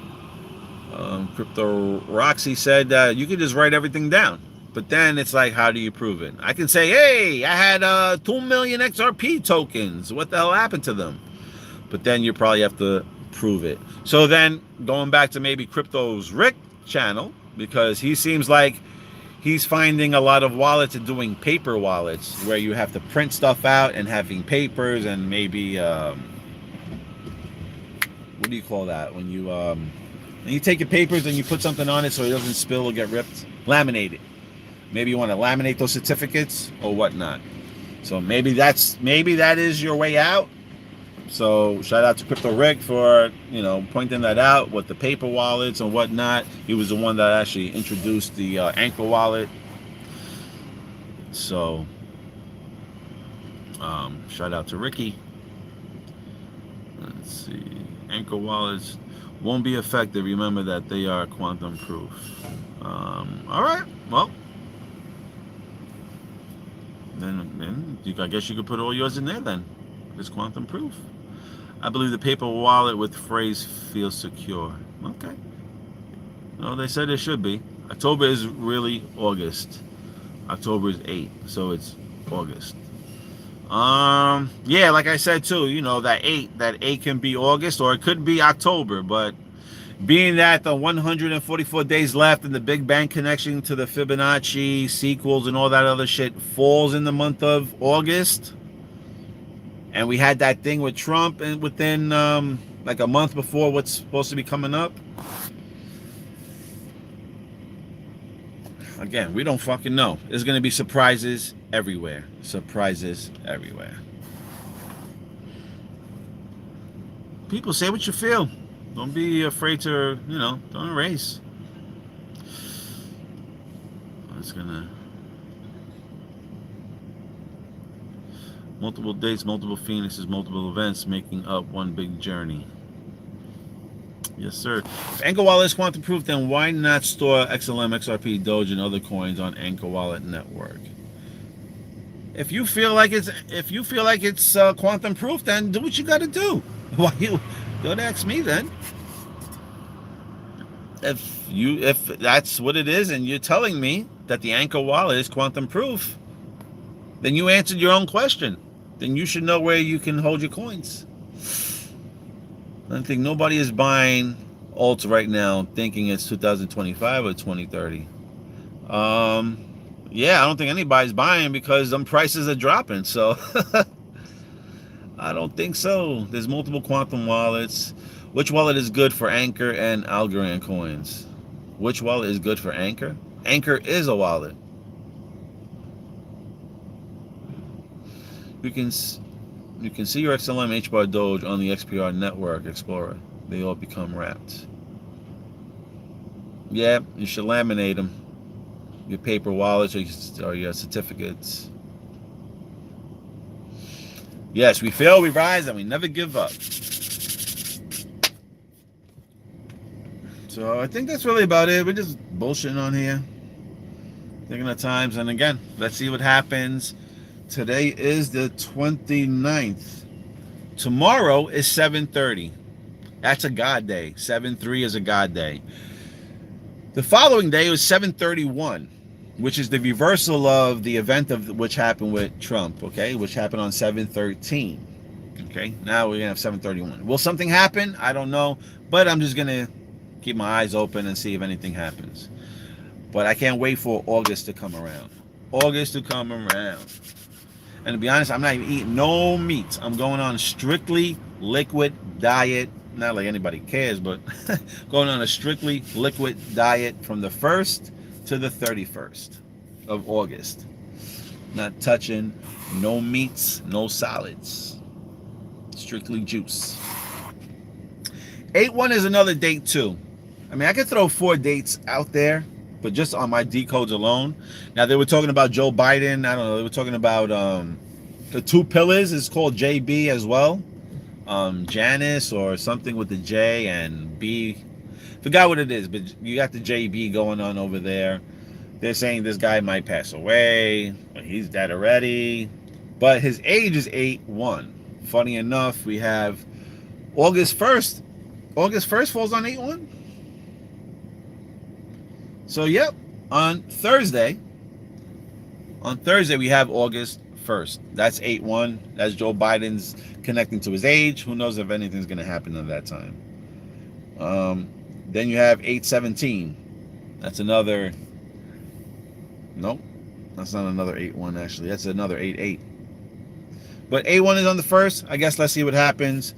A: Crypto Roxy said that you can just write everything down, but then it's like, how do you prove it? I can say, hey, I had 2 million XRP tokens. What the hell happened to them? But then you probably have to prove it. So then going back to maybe Crypto's Rick channel, because he seems like he's finding a lot of wallets and doing paper wallets where you have to print stuff out and having papers and maybe what do you call that when you take your papers and you put something on it so it doesn't spill or get ripped? Laminate it. Maybe you want to laminate those certificates or whatnot. So maybe that is your way out. So shout out to Crypto Rick for pointing that out with the paper wallets and whatnot. He was the one that actually introduced the Anchor wallet. So shout out to Ricky. Let's see. Anchor wallets won't be effective. Remember that they are quantum proof. All right. Well, then I guess you could put all yours in there then. It's quantum proof. I believe the paper wallet with phrase feels secure. Okay. No, they said it should be. October is really August. October is 8, so it's August. Yeah, like I said too, that 8 can be August or it could be October, but being that the 144 days left and the Big Bang connection to the Fibonacci sequels and all that other shit falls in the month of August, and we had that thing with Trump and within like a month before what's supposed to be coming up. Again, we don't fucking know. There's going to be surprises everywhere. Surprises everywhere. People, say what you feel. Don't be afraid to, don't erase. It's going to... Multiple dates, multiple phoenixes, multiple events, making up one big journey. Yes, sir. If Anchor Wallet is quantum proof, then why not store XLM, XRP, Doge, and other coins on Anchor Wallet network? If you feel like it's quantum proof, then do what you got to do. Why you don't ask me then? If that's what it is, and you're telling me that the Anchor wallet is quantum proof, then you answered your own question. Then you should know where you can hold your coins. I don't think nobody is buying alts right now thinking it's 2025 or 2030. Um, yeah, I don't think anybody's buying because them prices are dropping. So I don't think so. There's multiple quantum wallets. Which wallet is good for Anchor and Algorand coins? Which wallet is good for Anchor? Anchor is a wallet. You can you can see your XLM HBAR Doge on the XPR Network Explorer. They all become wrapped. Yeah, you should laminate them. Your paper wallets or your certificates. Yes, we fail, we rise, and we never give up. So I think that's really about it. We're just bullshitting on here. Taking our times. And again, let's see what happens. Today is the 29th. Tomorrow is 7:30. That's a God day. 7/3 is a God day. The following day was 7/31, which is the reversal of the event of which happened with Trump, okay, which happened on 7/13. Okay, now we're gonna have 7/31. Will something happen? I don't know, but I'm just gonna keep my eyes open and see if anything happens. But I can't wait for August to come around. August to come around. And to be honest, I'm not even eating no meat. I'm going on strictly liquid diet. Not like anybody cares, but going on a strictly liquid diet from the 1st to the 31st of August. Not touching no meats, no solids. Strictly juice. 8/1 is another date too. I mean, I could throw 4 dates out there, but just on my decodes alone. Now, they were talking about Joe Biden. I don't know. They were talking about the 2 pillars is called JB as well. Janice or something with the J and B. Forgot what it is, but you got the JB going on over there. They're saying this guy might pass away. He's dead already. But his age is 8/1. Funny enough, we have August 1st. August 1st falls on 8/1. So, yep, on Thursday we have August 1st. That's 8/1. That's Joe Biden's connecting to his age. Who knows if anything's going to happen at that time. Then you have 8/17. That's another... Nope. That's not another 8/1, actually. That's another 8/8. But 8/1 is on the 1st. I guess let's see what happens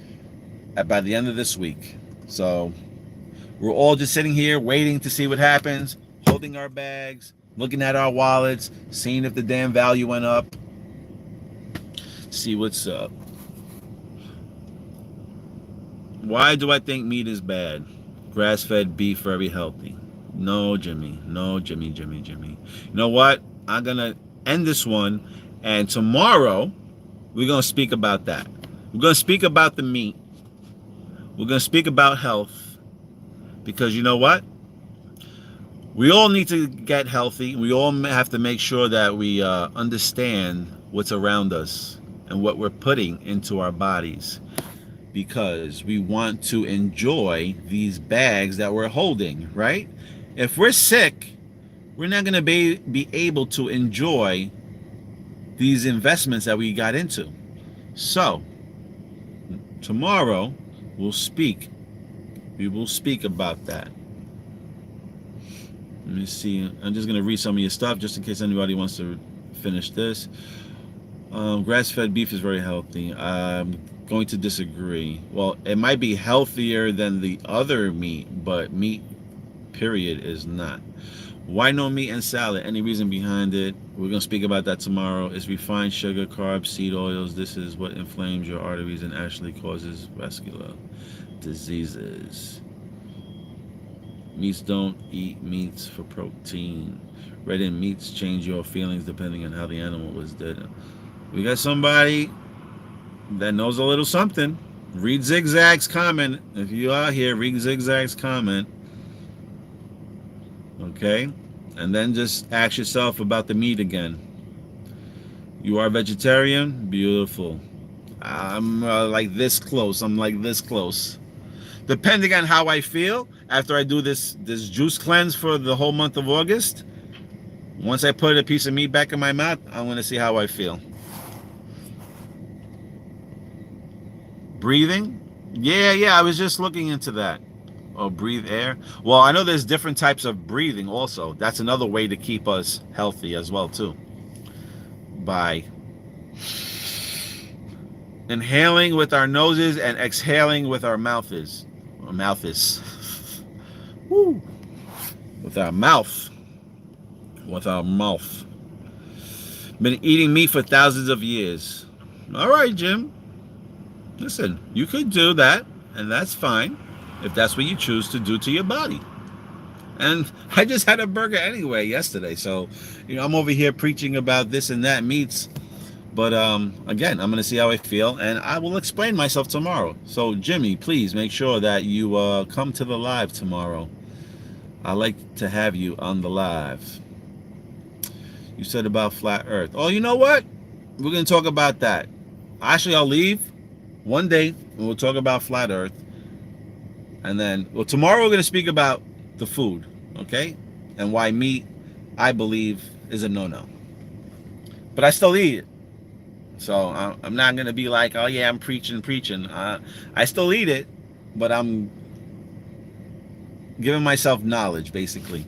A: by the end of this week. So we're all just sitting here waiting to see what happens, holding our bags, looking at our wallets, seeing if the damn value went up. See what's up. Why do I think meat is bad? Grass-fed beef very healthy. No, Jimmy. No, Jimmy. You know what? I'm going to end this one, and tomorrow we're going to speak about that. We're going to speak about the meat. We're going to speak about health, because you know what? We all need to get healthy. We all have to make sure that we understand what's around us and what we're putting into our bodies, because we want to enjoy these bags that we're holding, right? If we're sick, we're not going to be able to enjoy these investments that we got into. So, tomorrow we'll speak. We will speak about that. Let me see. I'm just going to read some of your stuff just in case anybody wants to finish this. Grass-fed beef is very healthy. I'm going to disagree. Well, it might be healthier than the other meat, but meat, period, is not. Why no meat and salad? Any reason behind it? We're going to speak about that tomorrow. It's refined sugar, carbs, seed oils. This is what inflames your arteries and actually causes vascular diseases. Meats don't eat meats for protein. Red in meats change your feelings depending on how the animal was dead. We got somebody that knows a little something. Read Zigzag's comment. If you are here, read Zigzag's comment. Okay? And then just ask yourself about the meat again. You are vegetarian? Beautiful. I'm like this close. Depending on how I feel, after I do this juice cleanse for the whole month of August, once I put a piece of meat back in my mouth, I'm going to see how I feel. Breathing? Yeah, I was just looking into that. Oh, breathe air. Well, I know there's different types of breathing also. That's another way to keep us healthy as well too. By inhaling with our noses and exhaling with our mouths. Our mouths. Woo. With our mouth. With our mouth. Been eating meat for thousands of years. All right, Jim. Listen, you could do that, and that's fine if that's what you choose to do to your body. And I just had a burger anyway yesterday, so I'm over here preaching about this and that meats. But again, I'm going to see how I feel, and I will explain myself tomorrow. So Jimmy, please make sure that you come to the live tomorrow. I like to have you on the live. You said about flat Earth. Oh, you know what? We're going to talk about that. Actually, I'll leave one day and we'll talk about flat Earth. And then, tomorrow we're going to speak about the food, okay? And why meat, I believe, is a no-no. But I still eat it. So I'm not going to be like, oh yeah, I'm preaching. I still eat it, but I'm giving myself knowledge, basically,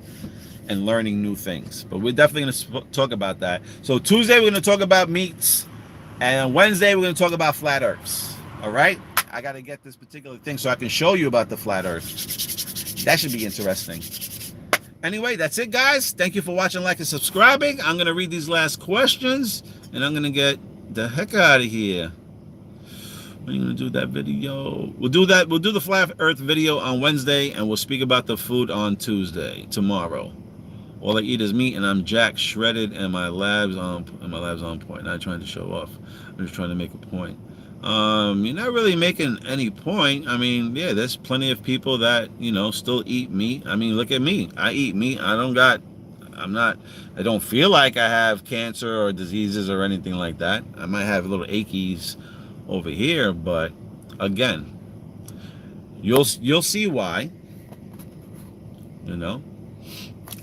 A: and learning new things. But we're definitely going to talk about that. So Tuesday, we're going to talk about meats. And Wednesday, we're going to talk about flat Earths. All right? I got to get this particular thing so I can show you about the flat Earth. That should be interesting. Anyway, that's it, guys. Thank you for watching, like, and subscribing. I'm going to read these last questions, and I'm going to get the heck out of here. When are you going to do that video? We'll do that. We'll do the flat Earth video on Wednesday, and we'll speak about the food on Tuesday, tomorrow. All I eat is meat, and I'm jacked, shredded, and my lab's on point. Not trying to show off. I'm just trying to make a point. You're not really making any point. I mean, yeah, there's plenty of people that still eat meat. I mean, look at me. I eat meat. I don't feel like I have cancer or diseases or anything like that. I might have little achies over here, but again, you'll see why.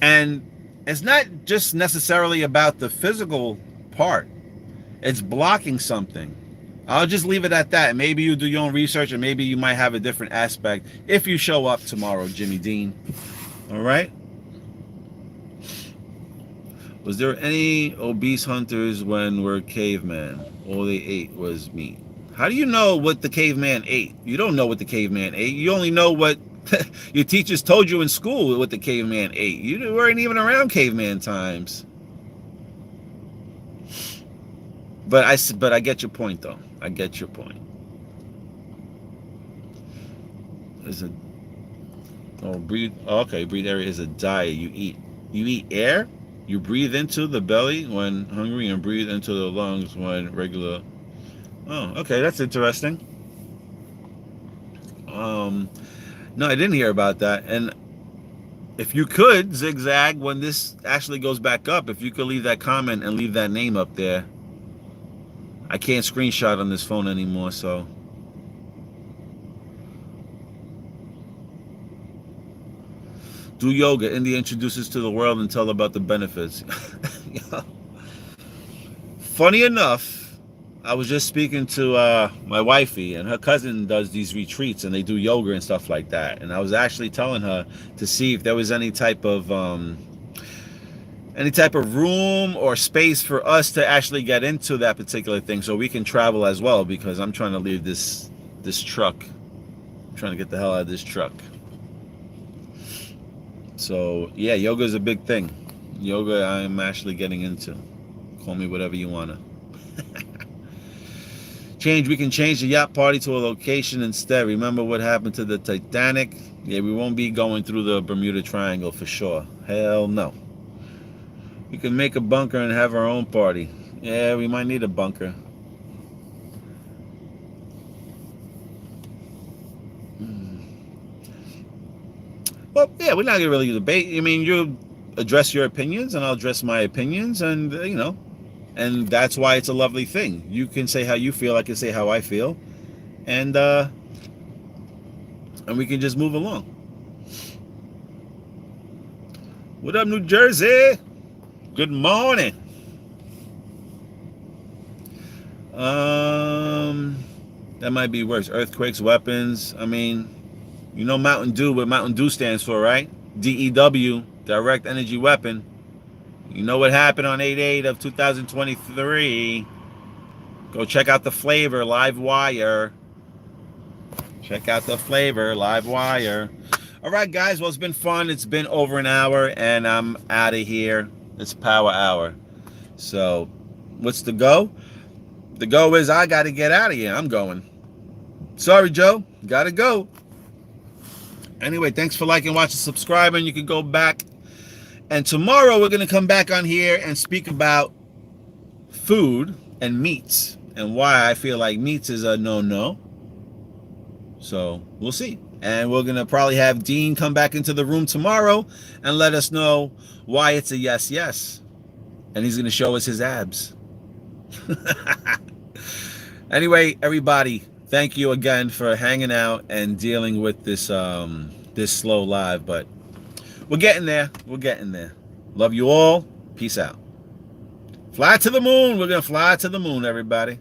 A: And it's not just necessarily about the physical part. It's blocking something. I'll just leave it at that. Maybe you do your own research, and maybe you might have a different aspect if you show up tomorrow, Jimmy Dean. All right? Was there any obese hunters when we're cavemen? All they ate was meat. How do you know what the caveman ate? You don't know what the caveman ate. You only know what your teachers told you in school what the caveman ate. You weren't even around caveman times. But I get your point, though. I get your point. Breathe area is a diet. You eat air. You breathe into the belly when hungry and breathe into the lungs when regular. Oh, okay, that's interesting. No, I didn't hear about that. And if you could zigzag when this actually goes back up, if you could leave that comment and leave that name up there. I can't screenshot on this phone anymore, so. Do yoga. India introduces to the world and tell about the benefits. Funny enough, I was just speaking to my wifey, and her cousin does these retreats, and they do yoga and stuff like that. And I was actually telling her to see if there was any type of room or space for us to actually get into that particular thing, so we can travel as well. Because I'm trying to leave this truck. I'm trying to get the hell out of this truck. So yeah, yoga is a big thing. Yoga, I'm actually getting into. Call me whatever you wanna. We can change the yacht party to a location instead. Remember what happened to the Titanic? Yeah, we won't be going through the Bermuda Triangle for sure. Hell no. We can make a bunker and have our own party. Yeah, we might need a bunker. Well, yeah, we're not going to really debate. I mean, you address your opinions, and I'll address my opinions, and, and that's why it's a lovely thing. You can say how you feel, I can say how I feel, and we can just move along. What up, New Jersey? Good morning. That might be worse. Earthquakes, weapons. I mean, you know Mountain Dew, what Mountain Dew stands for, right? DEW, direct energy weapon. You know what happened on 8/8 of 2023. Go check out the flavor, live wire. Check out the flavor, live wire. All right, guys. Well, it's been fun. It's been over an hour, and I'm out of here. It's power hour. So, what's the go? The go is I got to get out of here. I'm going. Sorry, Joe. Got to go. Anyway, thanks for liking, watching, subscribing. You can go back. And tomorrow we're going to come back on here and speak about food and meats and why I feel like meats is a no-no. So we'll see. And we're going to probably have Dean come back into the room tomorrow and let us know why it's a yes, yes. And he's going to show us his abs. Anyway, everybody, thank you again for hanging out and dealing with this this slow live, but we're getting there. We're getting there. Love you all. Peace out. Fly to the moon. We're going to fly to the moon, everybody.